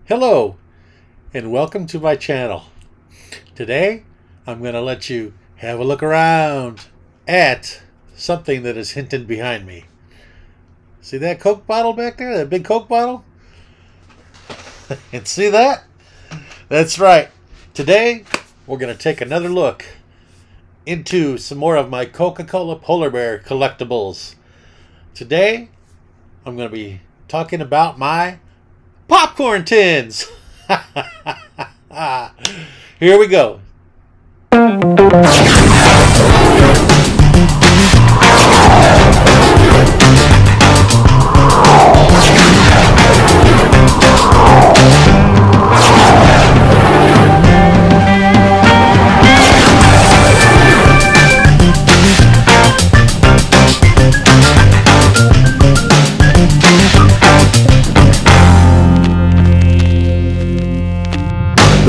Hello and welcome to my channel. Today I'm going to let you have a look around at something that is hinted behind me. See that Coke bottle back there? That big Coke bottle? And see that? That's right. Today we're going to take another look into some more of my Coca-Cola Polar Bear collectibles. Today I'm going to be talking about my popcorn tins. Here we go.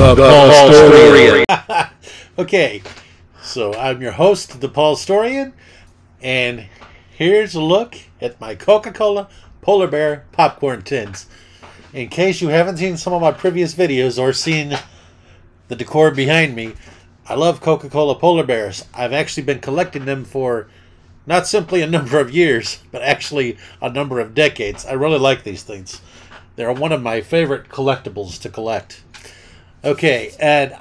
The Paulstorian. Okay, so I'm your host, the Paulstorian, and here's a look at my Coca-Cola Polar Bear popcorn tins. In case you haven't seen some of my previous videos or seen the decor behind me, I love Coca-Cola Polar Bears. I've actually been collecting them for not simply a number of years, but actually a number of decades. I really like these things. They're one of my favorite collectibles to collect. Okay, and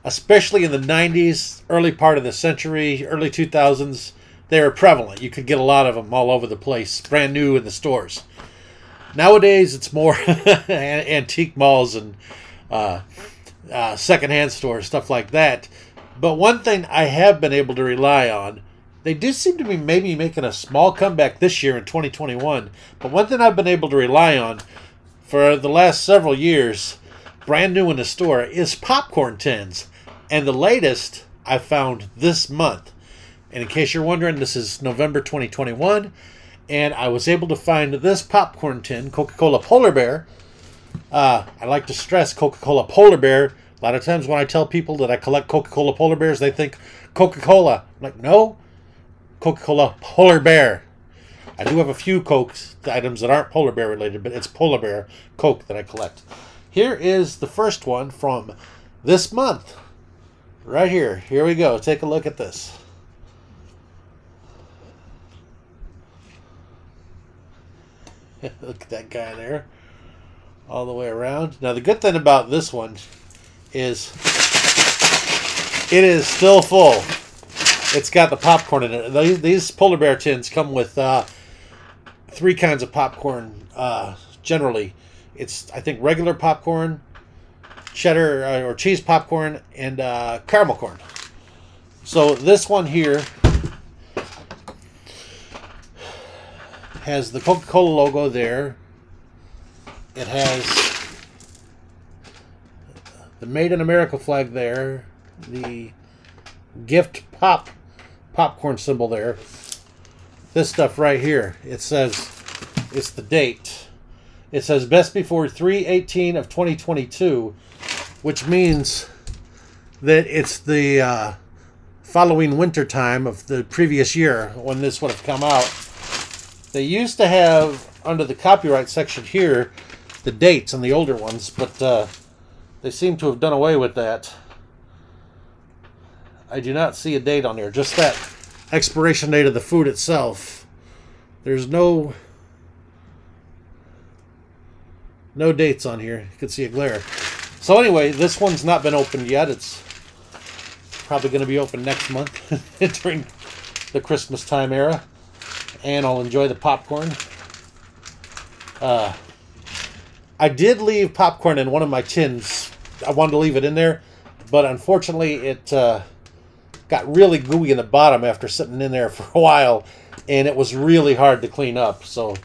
especially in the 90s, early part of the century, early 2000s, they were prevalent. You could get a lot of them all over the place, brand new in the stores. Nowadays, it's more antique malls and secondhand stores, stuff like that. But one thing I have been able to rely on, they do seem to be maybe making a small comeback this year in 2021, but one thing I've been able to rely on for the last several years, brand new in the store, is popcorn tins. And the latest I found this month. And in case you're wondering, this is November 2021. And I was able to find this popcorn tin, Coca-Cola Polar Bear. I like to stress Coca-Cola Polar Bear. A lot of times when I tell people that I collect Coca-Cola Polar Bears, they think Coca-Cola. I'm like, no, Coca-Cola Polar Bear. I do have a few Coke items that aren't Polar Bear related, but it's Polar Bear Coke that I collect. Here is the first one from this month. Right here. Here we go. Take a look at this. Look at that guy there. All the way around. Now the good thing about this one is it is still full. It's got the popcorn in it. These Polar Bear tins come with three kinds of popcorn generally. It's, I think, regular popcorn, cheddar or cheese popcorn, and caramel corn. So this one here has the Coca-Cola logo there. It has the Made in America flag there. The gift popcorn symbol there. This stuff right here, it says, it's the date. It says best before 3/18 of 2022, which means that it's the following winter time of the previous year when this would have come out. They used to have, under the copyright section here, the dates on the older ones, but they seem to have done away with that. I do not see a date on there, just that expiration date of the food itself. There's no dates on here. You can see a glare. So anyway, this one's not been opened yet. It's probably going to be open next month during the Christmas time era. And I'll enjoy the popcorn. I did leave popcorn in one of my tins. I wanted to leave it in there, but unfortunately it got really gooey in the bottom after sitting in there for a while, and it was really hard to clean up. So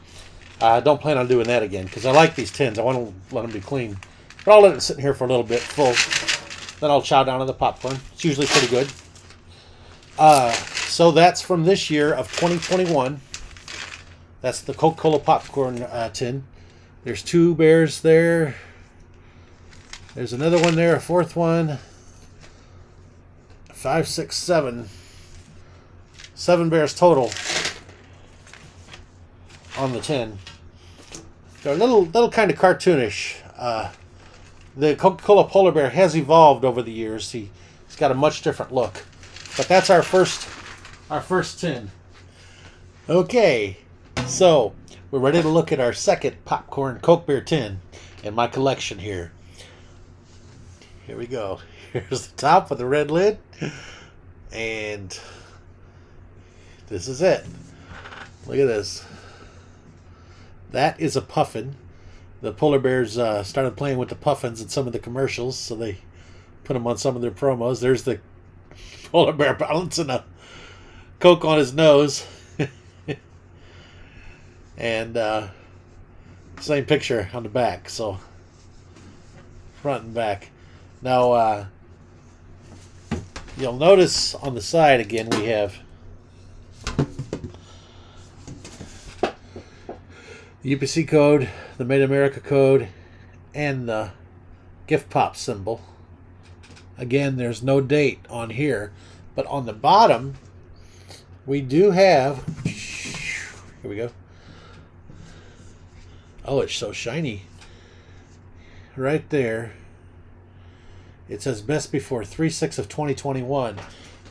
I don't plan on doing that again because I like these tins. I want to let them be clean. But I'll let it sit in here for a little bit full. Then I'll chow down on the popcorn. It's usually pretty good. So that's from this year of 2021. That's the Coca-Cola popcorn tin. There's two bears there. There's another one there, a fourth one. 5, 6, 7. 7 bears total on the tin. They're a little kind of cartoonish. The Coca-Cola Polar Bear has evolved over the years. He's got a much different look. But that's our first tin. Okay, so we're ready to look at our second popcorn Coke Bear tin in my collection here. Here we go. Here's the top with the red lid. And this is it. Look at this. That is a puffin. The polar bears started playing with the puffins in some of the commercials, so they put them on some of their promos. There's the polar bear balancing a Coke on his nose. And same picture on the back, so front and back. Now, you'll notice on the side again we have the UPC code, the Made in America code, and the gift pop symbol. Again, there's no date on here, but on the bottom we do have, here we go. Oh, it's so shiny. Right there. It says best before 3/6 of 2021,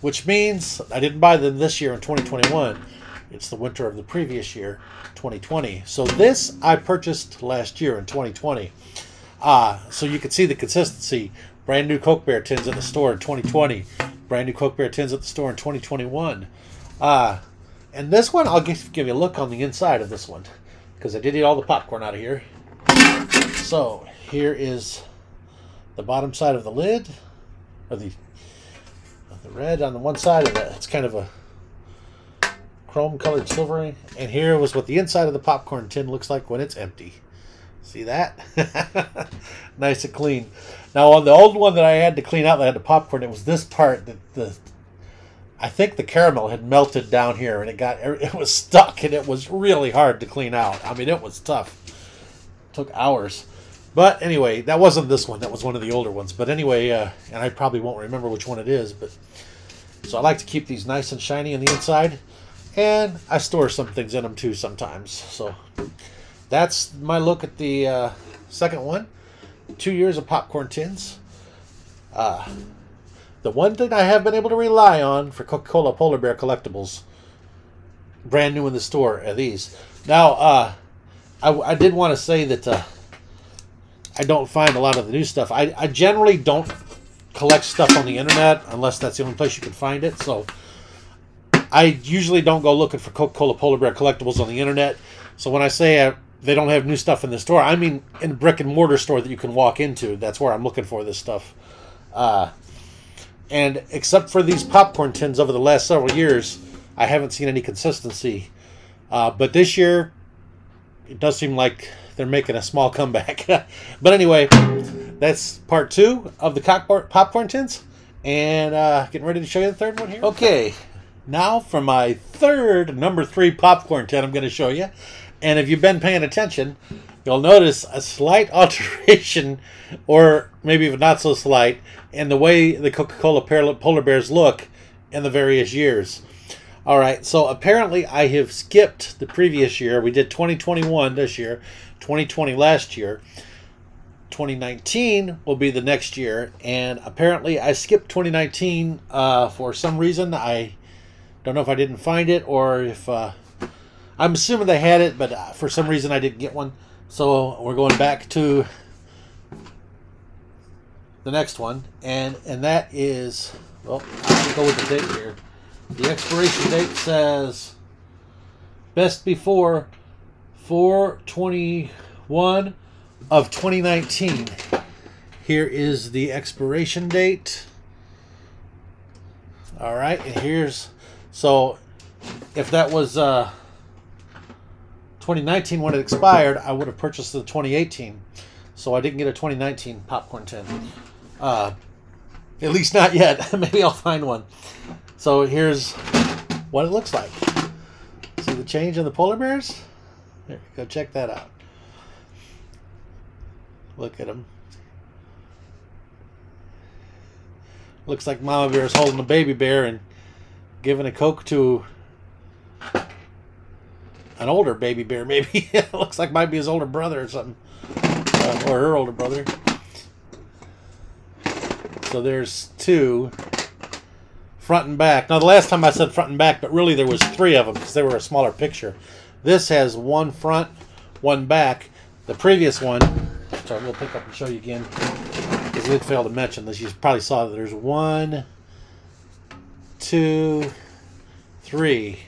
which means I didn't buy them this year in 2021. It's the winter of the previous year, 2020. So this I purchased last year in 2020. So you can see the consistency. Brand new Coke Bear tins at the store in 2020. Brand new Coke Bear tins at the store in 2021. And this one, I'll give you a look on the inside of this one, because I did eat all the popcorn out of here. So here is the bottom side of the lid, or the red on the one side of that. It's kind of a chrome colored silvery. And here was what the inside of the popcorn tin looks like when it's empty. See that? Nice and clean. Now on the old one that I had to clean out, that had the popcorn, it was this part that I think the caramel had melted down here, and it was stuck, and it was really hard to clean out. I mean, it was tough. It took hours. But anyway, that wasn't this one. That was one of the older ones. But anyway, and I probably won't remember which one it is. But so I like to keep these nice and shiny on the inside, and I store some things in them too sometimes. So that's my look at the second one. 2 years of popcorn tins. The one thing I have been able to rely on for Coca-Cola Polar Bear collectibles, brand new in the store, are these. Now, I did want to say that I don't find a lot of the new stuff. I generally don't collect stuff on the internet unless that's the only place you can find it. So I usually don't go looking for Coca-Cola Polar Bear collectibles on the internet. So when I say they don't have new stuff in the store, I mean in a brick and mortar store that you can walk into. That's where I'm looking for this stuff. And except for these popcorn tins over the last several years, I haven't seen any consistency. But this year, it does seem like they're making a small comeback. But anyway, that's part 2 of the popcorn tins. And getting ready to show you the third one here. Okay, now for my third, number 3 popcorn tin I'm going to show you. And if you've been paying attention, you'll notice a slight alteration, or maybe even not so slight, in the way the Coca-Cola Polar Bears look in the various years. All right, so apparently I have skipped the previous year. We did 2021 this year, 2020 last year. 2019 will be the next year, and apparently I skipped 2019 for some reason. I don't know if I didn't find it, or if I'm assuming they had it, but for some reason I didn't get one. So we're going back to the next one, and that is, well, I'll go with the date here. The expiration date says best before 4/21 of 2019. Here is the expiration date. All right, and here's, so if that was 2019 when it expired, I would have purchased the 2018. So I didn't get a 2019 popcorn tin. At least not yet. Maybe I'll find one. So here's what it looks like. See the change in the polar bears? There, go check that out. Look at them. Looks like Mama Bear is holding a baby bear and giving a Coke to an older baby bear, maybe. It looks like might be his older brother or something. or her older brother. So there's two, front and back. Now the last time I said front and back, but really there was three of them because they were a smaller picture. This has one front, one back. The previous one, which I will pick up and show you again, because I did fail to mention this. You probably saw that there's 1, 2, 3.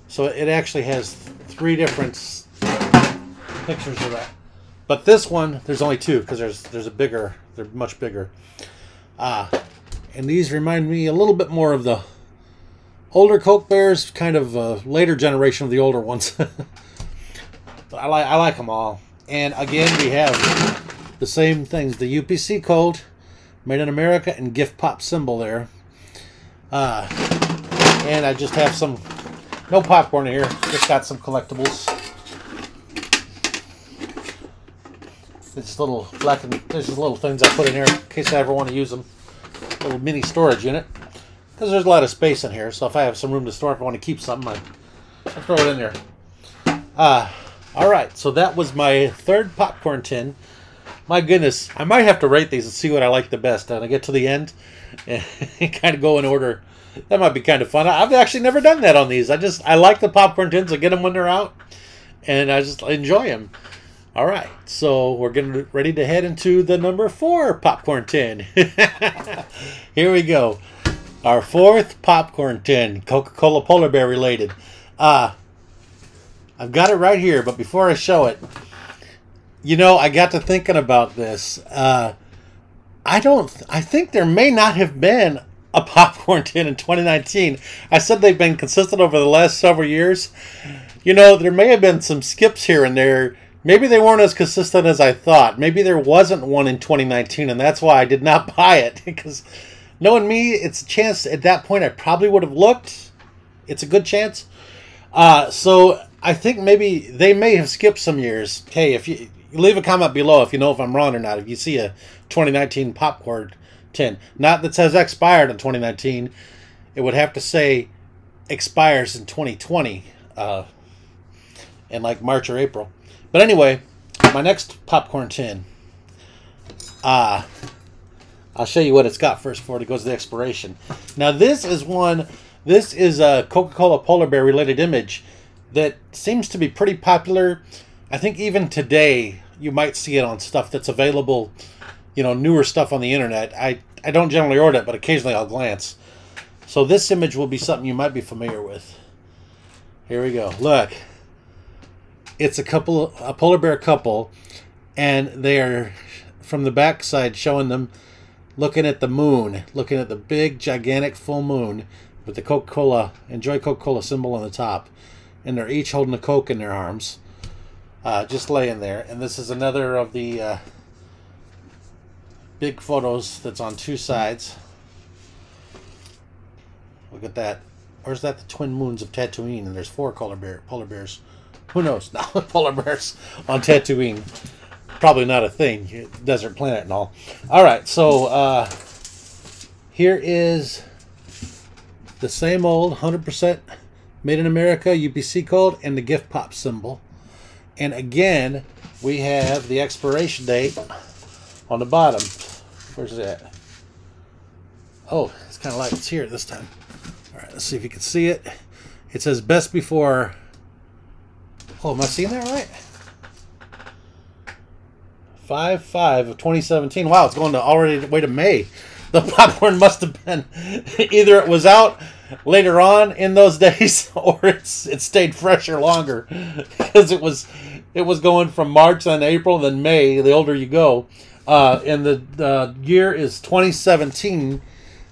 So it actually has 3 different pictures of that. But this one, there's only 2 because there's a bigger. They're much bigger. And these remind me a little bit more of the older Coke Bears, kind of a later generation of the older ones. But I like them all. And again, we have the same things: the UPC code, Made in America, and gift pop symbol there. And I just have some, no popcorn here, just got some collectibles. It's little black and there's just little things I put in here in case I ever want to use them. Little mini storage unit, because there's a lot of space in here. So if I have some room to store, if I want to keep something, I throw it in there. All right, so that was my third popcorn tin. My goodness, I might have to rate these and see what I like the best. And I get to the end and kind of go in order. That might be kind of fun. I've actually never done that on these. I like the popcorn tins. I get them when they're out, and I just enjoy them. All right, so we're getting ready to head into the number 4 popcorn tin. Here we go. Our 4th popcorn tin, Coca-Cola Polar Bear related. I've got it right here, but before I show it, you know, I got to thinking about this. I think there may not have been a popcorn tin in 2019. I said they've been consistent over the last several years. You know, there may have been some skips here and there. Maybe they weren't as consistent as I thought. Maybe there wasn't one in 2019, and that's why I did not buy it. Because knowing me, it's a chance at that point I probably would have looked. It's a good chance. So I think maybe they may have skipped some years. Hey, if you leave a comment below if you know if I'm wrong or not. If you see a 2019 popcorn tin, not that says expired in 2019, it would have to say expires in 2020, in like March or April. But anyway, my next popcorn tin. I'll show you what it's got first before it goes to the expiration. Now this is one. This is a Coca-Cola Polar Bear related image that seems to be pretty popular. I think even today you might see it on stuff that's available, you know, newer stuff on the internet. I don't generally order it, but occasionally I'll glance. So this image will be something you might be familiar with. Here we go. Look. It's a polar bear couple, and they are from the back side showing them looking at the moon, looking at the big, gigantic full moon with the Coca-Cola, Enjoy Coca-Cola symbol on the top. And they're each holding a Coke in their arms, just laying there. And this is another of the big photos that's on 2 sides. Look at that. Or is that the twin moons of Tatooine? And there's 4 polar bears. Who knows? No, polar bears on Tatooine. Probably not a thing. Desert planet and all. All right, so here is the same old 100% Made in America UPC code and the gift pop symbol. And again, we have the expiration date on the bottom. Where's it at? Oh, it's kind of like it's here this time. All right, let's see if you can see it. It says best before. Oh, am I seeing that right? 5/5 of 2017. Wow, it's going to already way to May. The popcorn must have been either it was out later on in those days, or it stayed fresher longer, because it was going from March then April then May. The older you go, and the year is 2017.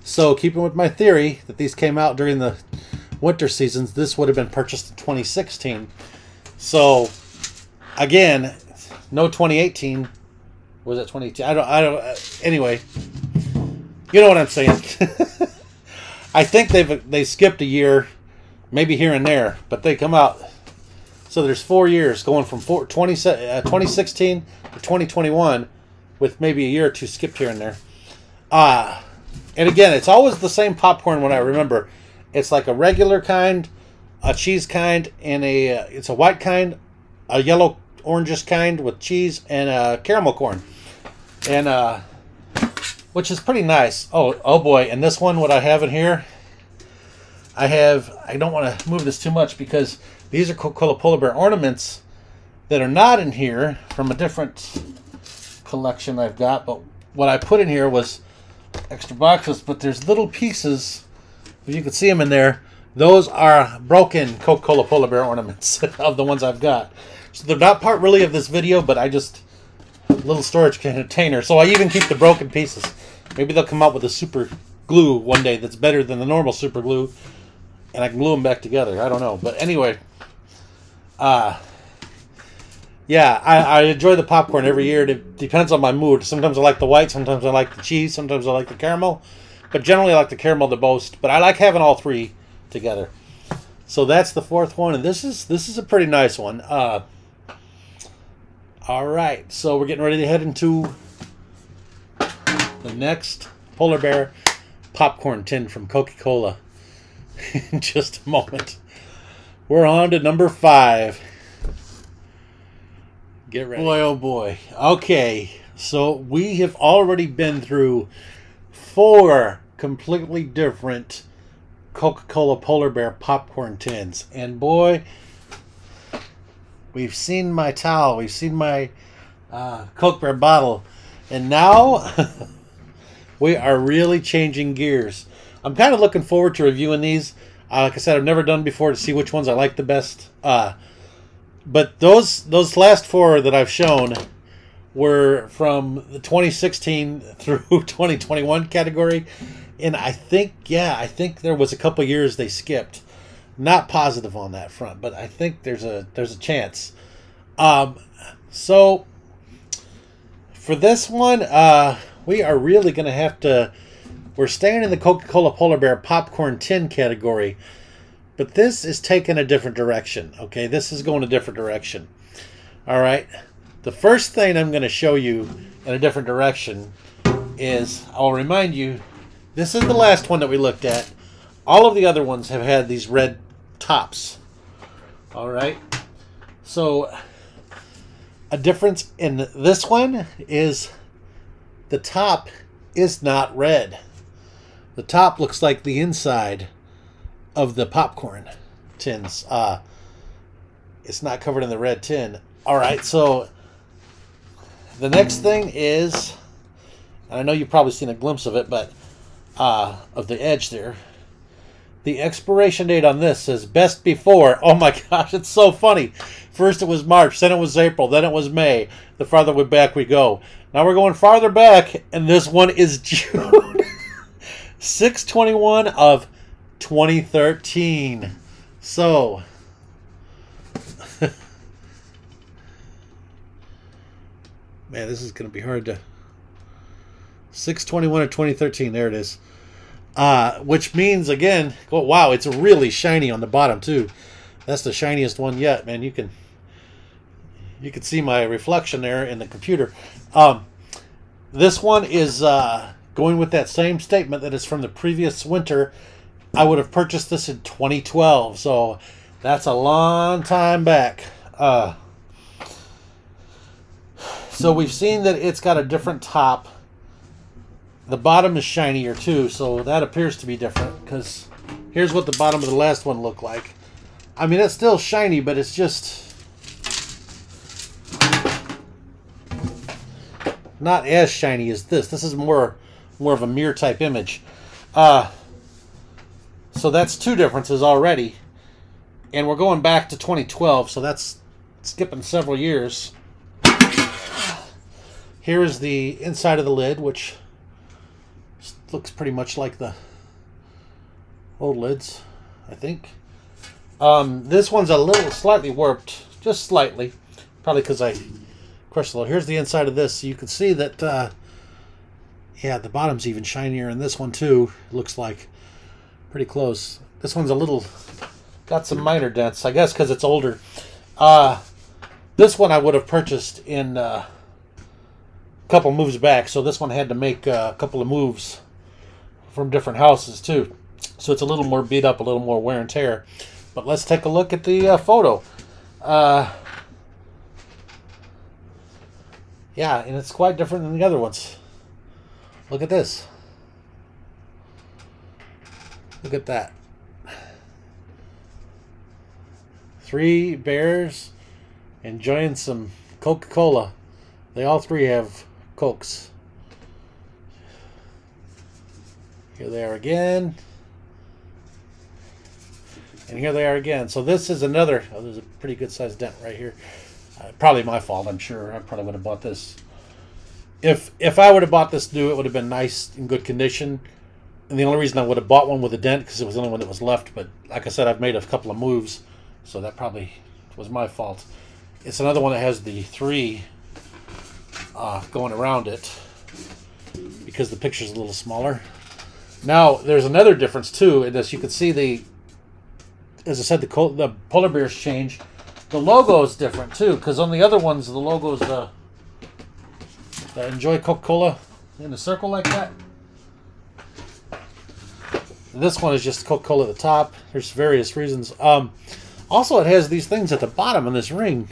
So keeping with my theory that these came out during the winter seasons, this would have been purchased in 2016. So, again, no 2018. Was it 2018? I don't. Anyway, you know what I'm saying. I think they skipped a year, maybe here and there, but they come out. So there's 4 years going from 2016 to 2021, with maybe a year or two skipped here and there. And again, it's always the same popcorn when I remember. It's like a regular kind, a cheese kind, and it's a white kind, a yellow orangish kind with cheese and caramel corn, and which is pretty nice. Oh boy! And this one, what I have in here, I don't want to move this too much because these are Coca-Cola Polar Bear ornaments that are not in here from a different collection I've got. But what I put in here was extra boxes, but there's little pieces. If you can see them in there, those are broken Coca-Cola Polar Bear ornaments of the ones I've got. So they're not part really of this video, but I just, little storage container. So I even keep the broken pieces. Maybe they'll come out with a super glue one day that's better than the normal super glue, and I can glue them back together. I don't know. But anyway, yeah, I enjoy the popcorn every year. It depends on my mood. Sometimes I like the white, sometimes I like the cheese, sometimes I like the caramel. But generally I like the caramel the most. But I like having all three together. So that's the fourth one, and this is a pretty nice one. All right, so we're getting ready to head into the next Polar Bear popcorn tin from Coca-Cola in just a moment. We're on to number 5. Get ready. Boy, oh boy. Okay, so we have already been through 4 completely different Coca-Cola Polar Bear popcorn tins. And boy, we've seen my towel, we've seen my Coke Bear bottle, and now we are really changing gears. I'm kind of looking forward to reviewing these. Like I said, I've never done before to see which ones I like the best. But those last 4 that I've shown were from the 2016 through 2021 category. And I think there was a couple years they skipped. Not positive on that front, but I think there's a chance. So for this one, we are really going to have to. We're staying in the Coca-Cola Polar Bear popcorn tin category, but this is taking a different direction. Okay, this is going a different direction. All right. The first thing I'm going to show you in a different direction is, I'll remind you, this is the last one that we looked at. All of the other ones have had these red tops. All right. So a difference in this one is the top is not red. The top looks like the inside of the popcorn tins. It's not covered in the red tin. All right. So the next thing is, I know you've probably seen a glimpse of it, but of the edge there. The expiration date on this says best before. Oh my gosh, it's so funny. First it was March, then it was April, then it was May. The farther back we go. Now we're going farther back, and this one is June 6/21 of 2013. So man, this is going to be hard to. 6/21 of 2013. There it is. Which means, again, oh, wow, it's really shiny on the bottom too. That's the shiniest one yet, man. You can see my reflection there in the computer. This one is going with that same statement that is from the previous winter. I would have purchased this in 2012, so that's a long time back. So we've seen that it's got a different top. The bottom is shinier too, so that appears to be different, because here's what the bottom of the last one looked like. I mean, it's still shiny, but it's just not as shiny as this. This is more of a mirror type image. So that's 2 differences already. And we're going back to 2012, so that's skipping several years. Here is the inside of the lid, which looks pretty much like the old lids, I think. This one's a little slightly warped, just slightly, probably because I crushed a little. Here's the inside of this, so you can see that, yeah, the bottom's even shinier in this one too. It looks like pretty close. This one's a little, got some minor dents, I guess because it's older. This one I would have purchased in a couple moves back, so this one had to make a couple of moves from different houses too, so it's a little more beat up, a little more wear and tear. But let's take a look at the photo. Yeah, and it's quite different than the other ones. Look at this. Look at that. 3 bears enjoying some Coca-Cola. They all 3 have Cokes. Here they are again. And here they are again. So this is another... Oh, there's a pretty good sized dent right here. Probably my fault, I'm sure. I probably would have bought this. If I would have bought this new, it would have been nice, in good condition. And the only reason I would have bought one with a dent, because it was the only one that was left. But like I said, I've made a couple of moves. So that probably was my fault. It's another one that has the 3 going around it, because the picture's a little smaller. Now, there's another difference, too, in this. You can see the... As I said, the polar bears change. The logo is different, too, because on the other ones, the logo is the Enjoy Coca-Cola in a circle like that. This one is just Coca-Cola at the top. There's various reasons. Also, it has these things at the bottom on this ring.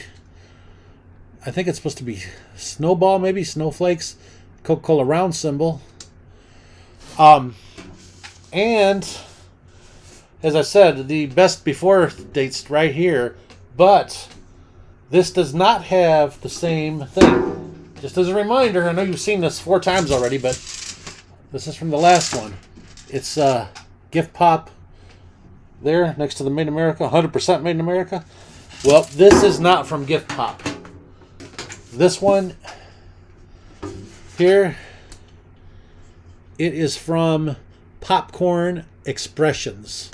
I think it's supposed to be snowball, maybe snowflakes. Coca-Cola round symbol. And as I said, the best before date's right here, but this does not have the same thing. Just as a reminder, I know you've seen this 4 times already, but this is from the last one. It's gift pop there next to the Made in America, 100% Made in America. Well, this is not from gift pop. This one here, it is from Popcorn Expressions.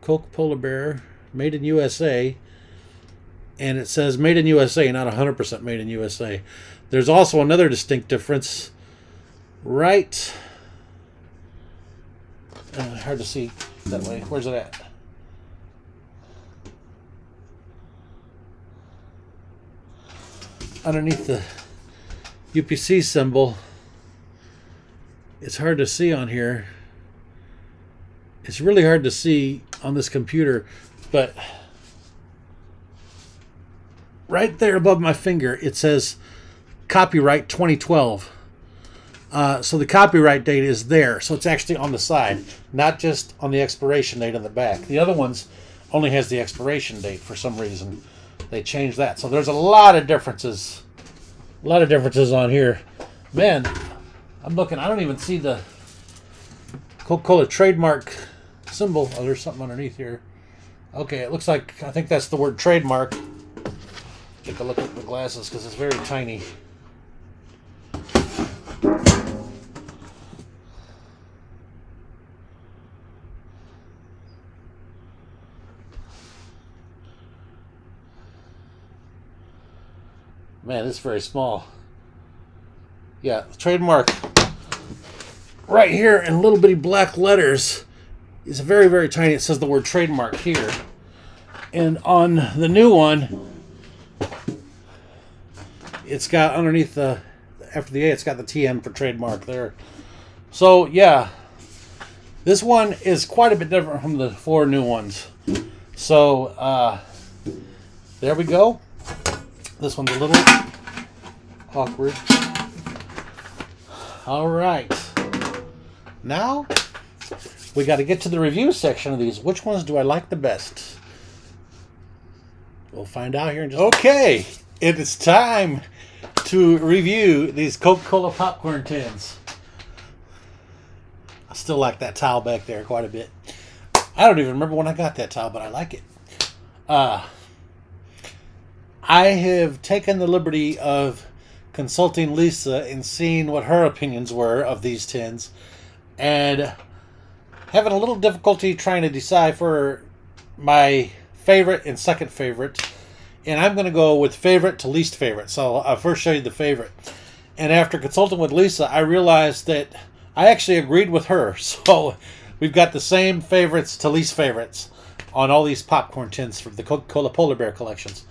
Coke Polar Bear, made in USA. And it says made in USA, not 100% made in USA. There's also another distinct difference. Right. Hard to see that way. Where's it at? Underneath the UPC symbol. It's hard to see on here. It's really hard to see on this computer, but right there above my finger, it says copyright 2012. So the copyright date is there. So it's actually on the side, not just on the expiration date on the back. The other ones only has the expiration date for some reason. They changed that. So there's a lot of differences. A lot of differences on here. Man, I'm looking. I don't even see the Coca-Cola trademark symbol. Oh, there's something underneath here. Okay, it looks like, I think that's the word trademark. Take a look at the glasses because it's very tiny. Man, this is very small. Yeah, trademark right here in little bitty black letters is very, very tiny. It says the word trademark here. And on the new one, it's got underneath the, after the A, it's got the TM for trademark there. So, yeah, this one is quite a bit different from the 4 new ones. So, there we go. This one's a little awkward. All right. Now, we got to get to the review section of these. Which ones do I like the best? We'll find out here in just a minute. Okay, it is time to review these Coca-Cola popcorn tins. I still like that towel back there quite a bit. I don't even remember when I got that towel, but I like it. I have taken the liberty of consulting Lisa and seeing what her opinions were of these tins, and having a little difficulty trying to decide for my favorite and second favorite. And I'm going to go with favorite to least favorite. So I'll first show you the favorite. And after consulting with Lisa, I realized that I actually agreed with her. So we've got the same favorites to least favorites on all these popcorn tins from the Coca-Cola Polar Bear collections.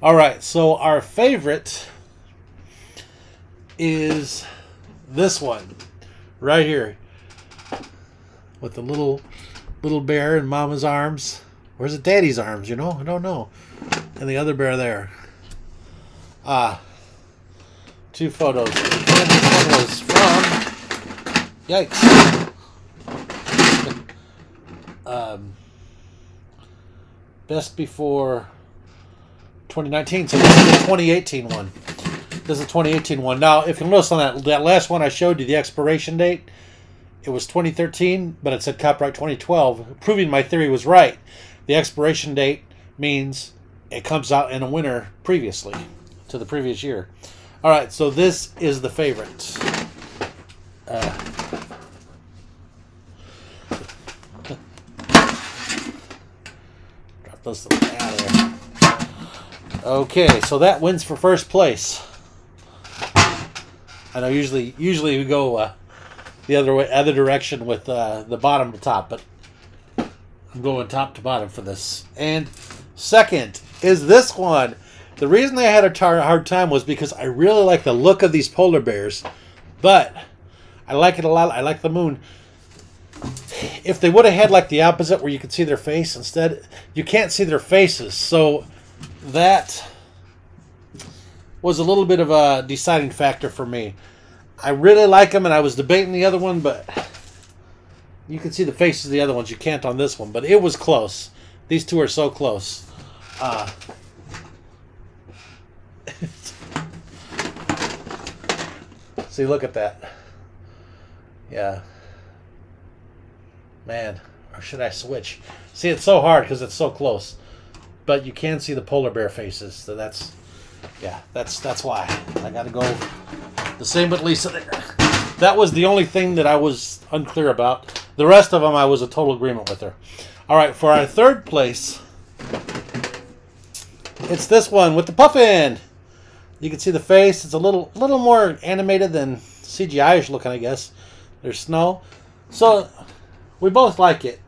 All right, so our favorite is this one right here with the little bear in Mama's arms. Where's it? Daddy's arms, you know? I don't know. And the other bear there. 2 photos. And this one was from, yikes, best before 2019. So this is the 2018 one. This is the 2018 one. Now, if you notice on that last one I showed you, the expiration date, it was 2013, but it said copyright 2012, proving my theory was right. The expiration date means it comes out in a winter previously to the previous year. All right, so this is the favorite. Drop those out of there. Okay, so that wins for first place. I know usually we go the other direction with the bottom to top, but I'm going top to bottom for this. And second is this one. The reason I had a hard time was because I really like the look of these polar bears, but I like it a lot. I like the moon. If they would have had like the opposite where you could see their face, instead you can't see their faces, so that was a little bit of a deciding factor for me. I really like them, and I was debating the other one, but you can see the faces of the other ones. You can't on this one, but it was close. These two are so close. See, look at that. Yeah. Man, or should I switch? See, it's so hard because it's so close. But you can see the polar bear faces, so that's, yeah, that's why. I got to go the same with Lisa there. That was the only thing that I was unclear about. The rest of them, I was a total agreement with her. All right, for our third place, it's this one with the puffin. You can see the face. It's a little more animated than CGI-ish looking, I guess. There's snow. So, we both like it.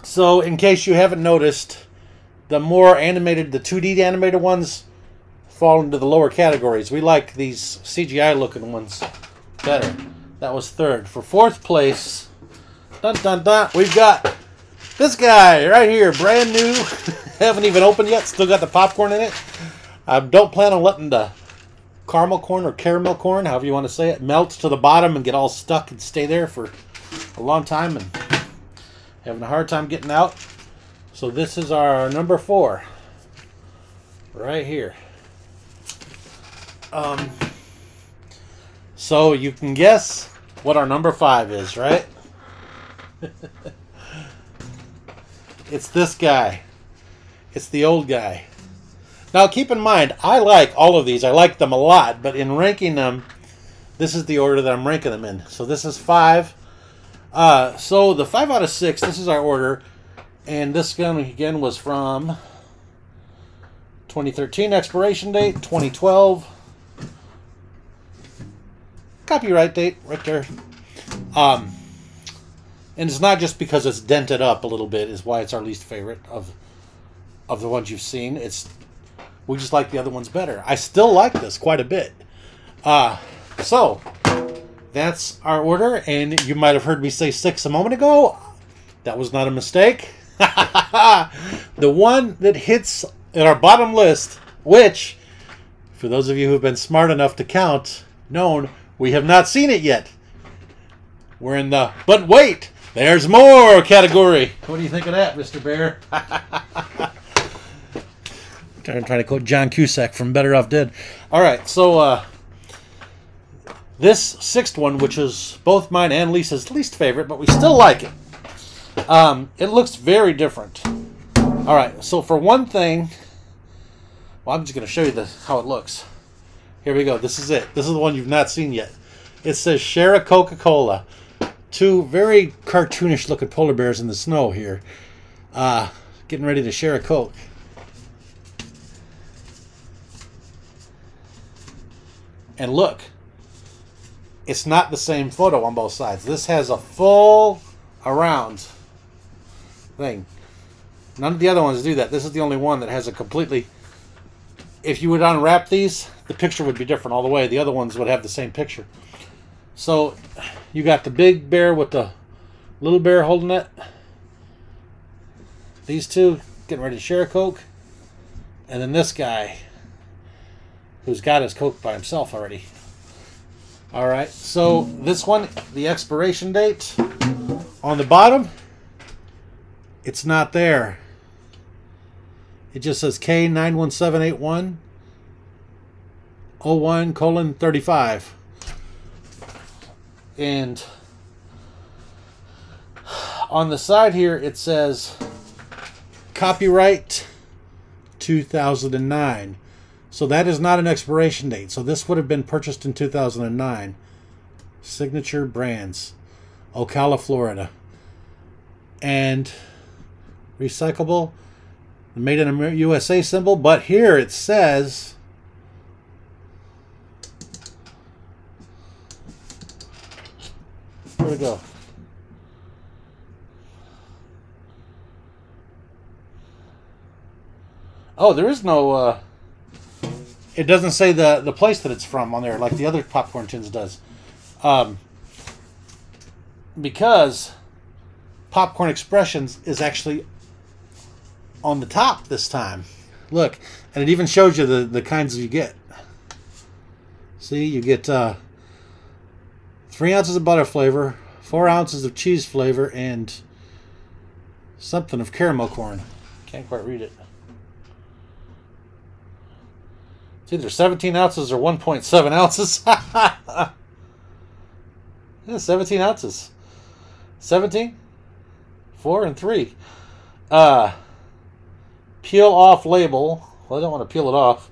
So, in case you haven't noticed, the more animated, the 2D animated ones fall into the lower categories. We like these CGI-looking ones better. That was third. For fourth place, dun dun dun, we've got this guy right here, brand new. Haven't even opened yet. Still got the popcorn in it. I don't plan on letting the caramel corn or caramel corn, however you want to say it, melt to the bottom and get all stuck and stay there for a long time and having a hard time getting out. So this is our number 4 right here. So you can guess what our number 5 is, right? It's this guy. It's the old guy. Now keep in mind, I like all of these. I like them a lot, but in ranking them, this is the order that I'm ranking them in. So this is 5. So the 5 out of 6, this is our order. And this gun, again, was from 2013 expiration date, 2012. Copyright date right there. And it's not just because it's dented up a little bit is why it's our least favorite of the ones you've seen. We just like the other ones better. I still like this quite a bit. So that's our order, and you might have heard me say 6 a moment ago. That was not a mistake. The one that hits in our bottom list, which, for those of you who have been smart enough to count, known we have not seen it yet. We're in the but wait, there's more category. What do you think of that, Mr. Bear? I'm trying to quote John Cusack from Better Off Dead. All right, so this 6th one, which is both mine and Lisa's least favorite, but we still like it. It looks very different. All right, so for one thing, well, I'm just going to show you how it looks. Here we go. This is it. This is the one you've not seen yet. It says, share a Coca-Cola. 2 very cartoonish looking polar bears in the snow here. Getting ready to share a Coke. And look, it's not the same photo on both sides. This has a full around thing. None of the other ones do that. This is the only one that has a completely... If you would unwrap these, the picture would be different all the way. The other ones would have the same picture. So, you got the big bear with the little bear holding it. These two getting ready to share a Coke. And then this guy who's got his Coke by himself already. All right, so this one, the expiration date on the bottom, it's not there. It just says K91781 01:35. And on the side here, it says copyright 2009. So that is not an expiration date. So this would have been purchased in 2009. Signature Brands, Ocala, Florida. And recyclable, made in a USA symbol. But here it says, where'd it go? Oh, there is no, it doesn't say the place that it's from on there like the other popcorn tins does. Because Popcorn Expressions is actually on the top this time. Look, and it even shows you the kinds you get. See, you get 3 ounces of butter flavor, 4 ounces of cheese flavor, and something of caramel corn. Can't quite read it. It's either 17 ounces or 1.7 ounces. Yeah, 17 ounces. 17, 4, and 3. Peel off label. Well, I don't want to peel it off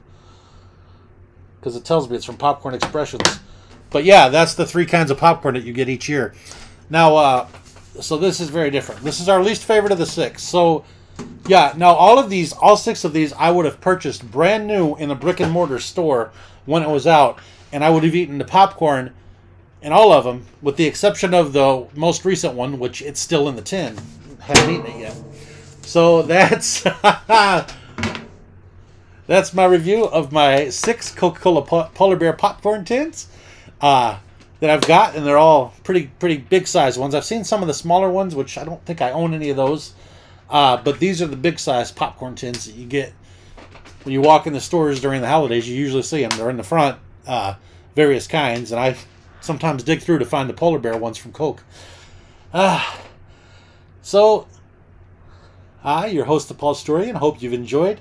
because it tells me it's from Popcorn Expressions. But yeah, that's the 3 kinds of popcorn that you get each year. Now, so this is very different. This is our least favorite of the 6. So yeah, now all 6 of these I would have purchased brand new in a brick and mortar store when it was out, and I would have eaten the popcorn in all of them, with the exception of the most recent one, which it's still in the tin. Haven't eaten it yet. So that's that's my review of my 6 Coca-Cola Polar Bear popcorn tins that I've got, and they're all pretty big size ones. I've seen some of the smaller ones, which I don't think I own any of those. But these are the big size popcorn tins that you get when you walk in the stores during the holidays. You usually see them. They're in the front, various kinds, and I sometimes dig through to find the Polar Bear ones from Coke. So, I, your host, the Paulstorian, hope you've enjoyed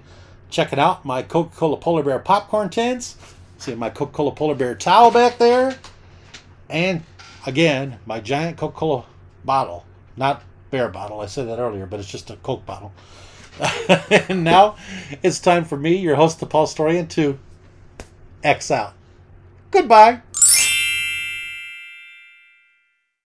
checking out my Coca-Cola Polar Bear popcorn tins. See my Coca-Cola Polar Bear towel back there. And, again, my giant Coca-Cola bottle. Not bear bottle, I said that earlier, but it's just a Coke bottle. And now, it's time for me, your host, the Paulstorian, to X out. Goodbye.